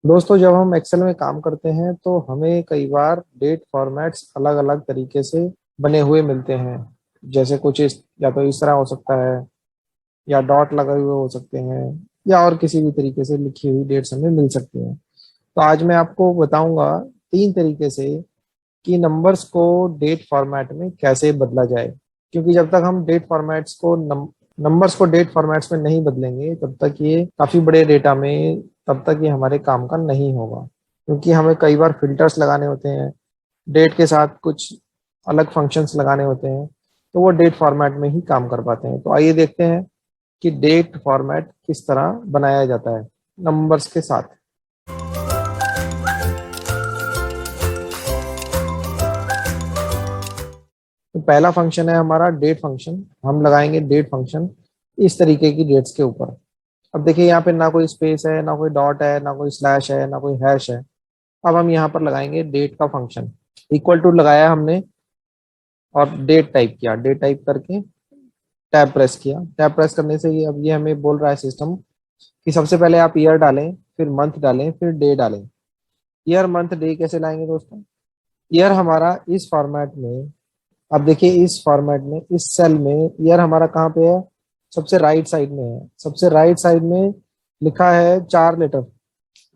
दोस्तों, जब हम एक्सेल में काम करते हैं तो हमें कई बार डेट फॉर्मेट्स अलग अलग तरीके से बने हुए मिलते हैं। जैसे कुछ इस या तो इस तरह हो सकता है, या डॉट लगे हुए हो सकते हैं, या और किसी भी तरीके से लिखी हुई डेट्स हमें मिल सकती हैं। तो आज मैं आपको बताऊंगा 3 तरीके से कि नंबर्स को डेट फॉर्मेट में कैसे बदला जाए। क्योंकि जब तक हम डेट फॉर्मेट्स को नंबर्स को डेट फॉर्मेट्स में नहीं बदलेंगे तब तक ये काफी बड़े डेटा में तब तक ये हमारे काम का नहीं होगा। क्योंकि हमें कई बार फिल्टर्स लगाने होते हैं, डेट के साथ कुछ अलग फंक्शंस लगाने होते हैं, तो वो डेट फॉर्मेट में ही काम कर पाते हैं। तो आइए देखते हैं कि डेट फॉर्मेट किस तरह बनाया जाता है नंबर्स के साथ। तो पहला फंक्शन है हमारा डेट फंक्शन। हम लगाएंगे डेट फंक्शन इस तरीके की डेट्स के ऊपर। अब देखिए, यहाँ पे ना कोई स्पेस है, ना कोई डॉट है, ना कोई स्लैश है, ना कोई हैश है। अब हम यहाँ पर लगाएंगे डेट का फंक्शन। इक्वल टू लगाया हमने और डेट टाइप किया। डेट टाइप करके टैब प्रेस किया। टैब प्रेस करने से ये अब ये हमें बोल रहा है सिस्टम कि सबसे पहले आप ईयर डालें, फिर मंथ डालें, फिर डे डालें। ईयर मंथ डे कैसे लाएंगे दोस्तों? ईयर हमारा इस फॉर्मेट में, अब देखिए इस फॉर्मेट में इस सेल में ईयर हमारा कहाँ पे है? सबसे राइट साइड में है। सबसे राइट साइड में लिखा है 4 लेटर।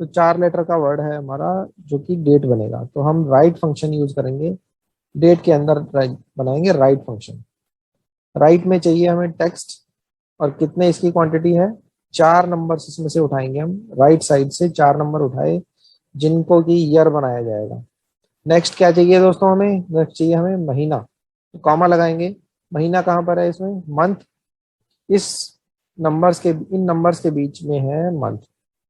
तो 4 लेटर का वर्ड है हमारा जो कि डेट बनेगा। तो हम राइट फंक्शन यूज करेंगे। डेट के अंदर बनाएंगे राइट फंक्शन। राइट में चाहिए हमें टेक्स्ट, और कितने इसकी क्वांटिटी है? 4 नंबर इसमें से उठाएंगे हम। राइट साइड से 4 नंबर उठाए जिनको कि ईयर बनाया जाएगा। नेक्स्ट क्या चाहिए दोस्तों? हमें नेक्स्ट चाहिए हमें महीना। तो कॉमा लगाएंगे। महीना कहाँ पर है इसमें? मंथ। इस इन नंबर्स के बीच में है मंथ।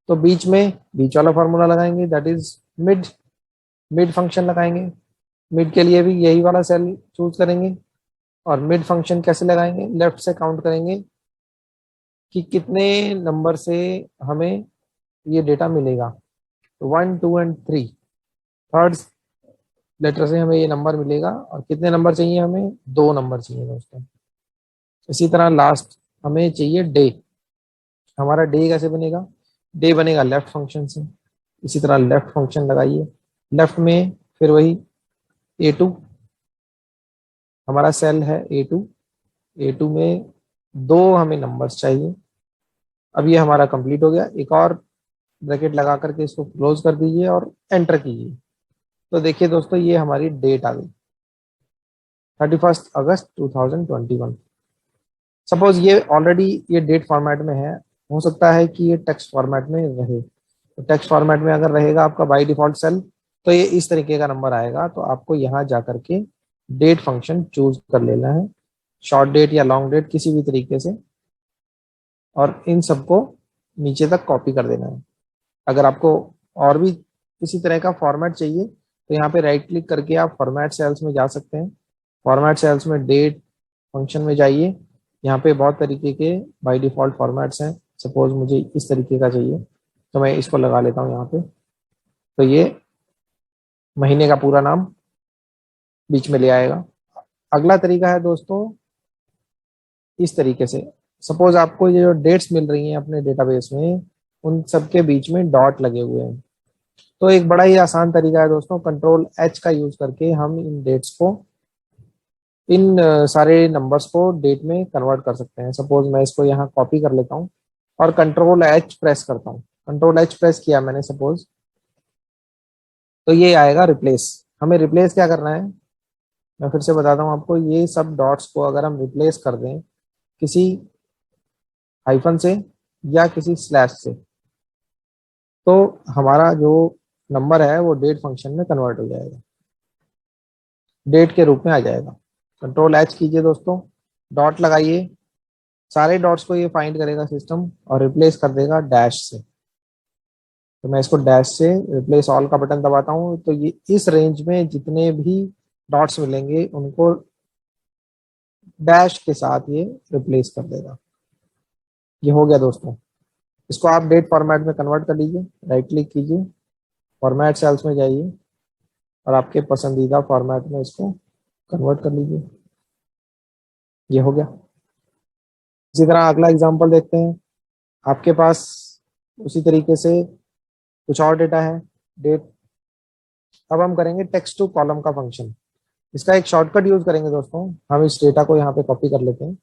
तो बीच वाला फॉर्मूला लगाएंगे, that is mid. Mid function लगाएंगे। मिड के लिए भी यही वाला सेल चूज करेंगे। और मिड फंक्शन कैसे लगाएंगे? लेफ्ट से काउंट करेंगे कि कितने नंबर से हमें ये डेटा मिलेगा। तो 1, 2 एंड 3, थर्ड लेटर से हमें ये नंबर मिलेगा। और कितने नंबर चाहिए हमें? 2 नंबर चाहिए दोस्तों। इसी तरह लास्ट हमें चाहिए डे। हमारा डे कैसे बनेगा? डे बनेगा लेफ्ट फंक्शन से। इसी तरह लेफ्ट फंक्शन लगाइए। लेफ्ट में फिर वही A2, हमारा सेल है A2। A2 में 2 हमें नंबर्स चाहिए। अब ये हमारा कंप्लीट हो गया। एक और ब्रैकेट लगा करके इसको क्लोज कर दीजिए और एंटर कीजिए। तो देखिए दोस्तों, ये हमारी डेट आ गई, 31 अगस्त 2021। सपोज ये ऑलरेडी ये डेट फॉर्मेट में है। हो सकता है कि ये टेक्स्ट फॉर्मेट में रहे। तो टेक्स्ट फॉर्मेट में अगर रहेगा आपका बाय डिफॉल्ट सेल, तो ये इस तरीके का नंबर आएगा। तो आपको यहाँ जा करके डेट फंक्शन चूज कर लेना है, शॉर्ट डेट या लॉन्ग डेट किसी भी तरीके से, और इन सबको नीचे तक कॉपी कर देना है। अगर आपको और भी किसी तरह का फॉर्मेट चाहिए तो यहाँ पे राइट क्लिक करके आप फॉर्मेट सेल्स में जा सकते हैं। फॉर्मेट सेल्स में डेट फंक्शन में जाइए। यहाँ पे बहुत तरीके के बाय डिफॉल्ट फॉर्मेट्स हैं। सपोज मुझे इस तरीके का चाहिए, तो मैं इसको लगा लेता हूँ यहाँ पे। तो ये महीने का पूरा नाम बीच में ले आएगा। अगला तरीका है दोस्तों, इस तरीके से। सपोज आपको ये जो डेट्स मिल रही हैं अपने डेटाबेस में, उन सबके बीच में डॉट लगे हुए हैं। तो एक बड़ा ही आसान तरीका है दोस्तों, Ctrl+H का यूज करके हम इन डेट्स को, इन सारे नंबर्स को डेट में कन्वर्ट कर सकते हैं। सपोज मैं इसको यहाँ कॉपी कर लेता हूँ और Ctrl+H प्रेस करता हूँ। Ctrl+H प्रेस किया मैंने सपोज, तो ये आएगा रिप्लेस। हमें रिप्लेस क्या करना है? मैं फिर से बताता हूँ आपको। ये सब डॉट्स को अगर हम रिप्लेस कर दें किसी हाइफन से या किसी स्लैश से, तो हमारा जो नंबर है वो डेट फंक्शन में कन्वर्ट हो जाएगा, डेट के रूप में आ जाएगा। Ctrl+H कीजिए दोस्तों, डॉट लगाइए। सारे डॉट्स को ये फाइंड करेगा सिस्टम और रिप्लेस कर देगा डैश से। तो मैं इसको डैश से रिप्लेस ऑल का बटन दबाता हूँ, तो ये इस रेंज में जितने भी डॉट्स मिलेंगे उनको डैश के साथ ये रिप्लेस कर देगा। ये हो गया दोस्तों। इसको आप डेट फॉर्मेट में कन्वर्ट कर लीजिए। राइट क्लिक कीजिए, फॉर्मेट सेल्स में जाइए और आपके पसंदीदा फॉर्मेट में इसको कन्वर्ट कर लीजिए। ये हो गया। इसी तरह अगला एग्जांपल देखते हैं। आपके पास उसी तरीके से कुछ और डेटा है, डेट। अब हम करेंगे टेक्स्ट टू कॉलम का फंक्शन। इसका एक शॉर्टकट यूज करेंगे दोस्तों। हम इस डेटा को यहाँ पे कॉपी कर लेते हैं।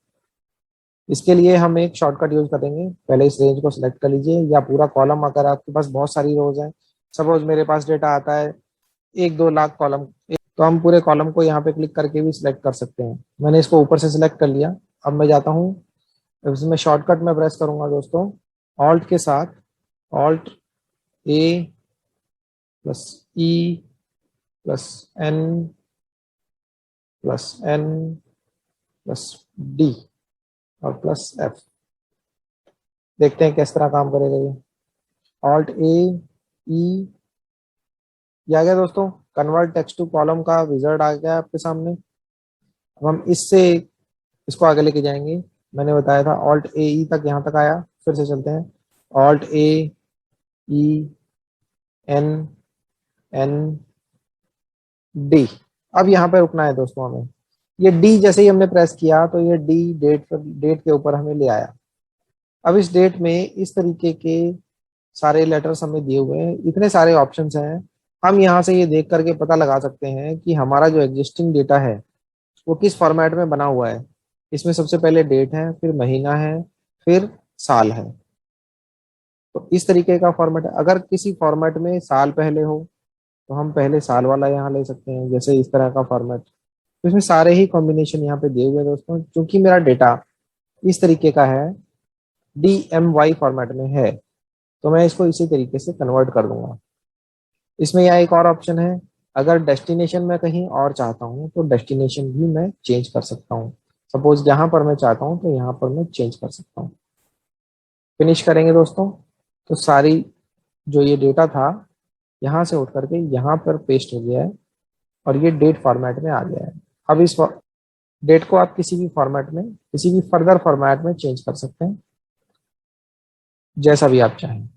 इसके लिए हम एक शॉर्टकट यूज करेंगे। पहले इस रेंज को सिलेक्ट कर लीजिए, या पूरा कॉलम, अगर आपके पास बहुत सारी रोज है, सपोज मेरे पास डेटा आता है 1-2 लाख कॉलम, तो हम पूरे कॉलम को यहाँ पे क्लिक करके भी सिलेक्ट कर सकते हैं। मैंने इसको ऊपर से सिलेक्ट कर लिया। अब मैं जाता हूँ, इसमें शॉर्टकट में प्रेस करूंगा दोस्तों, ऑल्ट के साथ, alt A plus E plus N plus N plus D और प्लस एफ। देखते हैं किस तरह काम करेगा ये। ऑल्ट ए ई, ये आ गया दोस्तों, कन्वर्ट टेक्स्ट टू कॉलम का विजार्ड आ गया आपके सामने। अब हम इससे इसको आगे लेके जाएंगे। मैंने बताया था ऑल्ट ए ई तक, यहाँ तक आया। फिर से चलते हैं, alt A E N N D. अब यहाँ पे रुकना है दोस्तों हमें। ये डी जैसे ही हमने प्रेस किया तो ये डी डेट के ऊपर हमें ले आया। अब इस डेट में इस तरीके के सारे लेटर्स हमें दिए हुए हैं, इतने सारे ऑप्शंस हैं। हम यहाँ से ये देख करके पता लगा सकते हैं कि हमारा जो एग्जिस्टिंग डेटा है वो किस फॉर्मेट में बना हुआ है। इसमें सबसे पहले डेट है, फिर महीना है, फिर साल है। तो इस तरीके का फॉर्मेट है। अगर किसी फॉर्मेट में साल पहले हो तो हम पहले साल वाला यहाँ ले सकते हैं, जैसे इस तरह का फॉर्मेट। तो इसमें सारे ही कॉम्बिनेशन यहाँ पे दिए हुए हैं दोस्तों। क्योंकि मेरा डेटा इस तरीके का है, DMY फॉर्मेट में है, तो मैं इसको इसी तरीके से कन्वर्ट कर दूंगा। इसमें यहाँ एक और ऑप्शन है, अगर डेस्टिनेशन में कहीं और चाहता हूँ तो डेस्टिनेशन भी मैं चेंज कर सकता हूँ। सपोज यहाँ पर मैं चाहता हूँ तो यहाँ पर मैं चेंज कर सकता हूँ। फिनिश करेंगे दोस्तों, तो सारी जो ये डेटा था यहाँ से उठ करके यहाँ पर पेस्ट हो गया है, और ये डेट फॉर्मेट में आ गया है। अब इस डेट को आप किसी भी फॉर्मेट में, किसी भी फर्दर फॉर्मेट में चेंज कर सकते हैं, जैसा भी आप चाहें।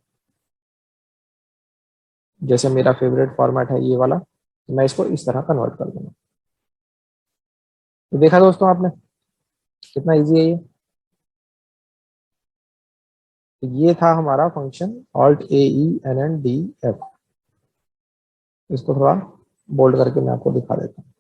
जैसे मेरा फेवरेट फॉर्मेट है ये वाला, तो मैं इसको इस तरह कन्वर्ट कर दूंगा। तो देखा दोस्तों आपने कितना इजी है ये। तो ये था हमारा function alt A E N N D F. इसको थोड़ा बोल्ड करके मैं आपको दिखा देता हूँ।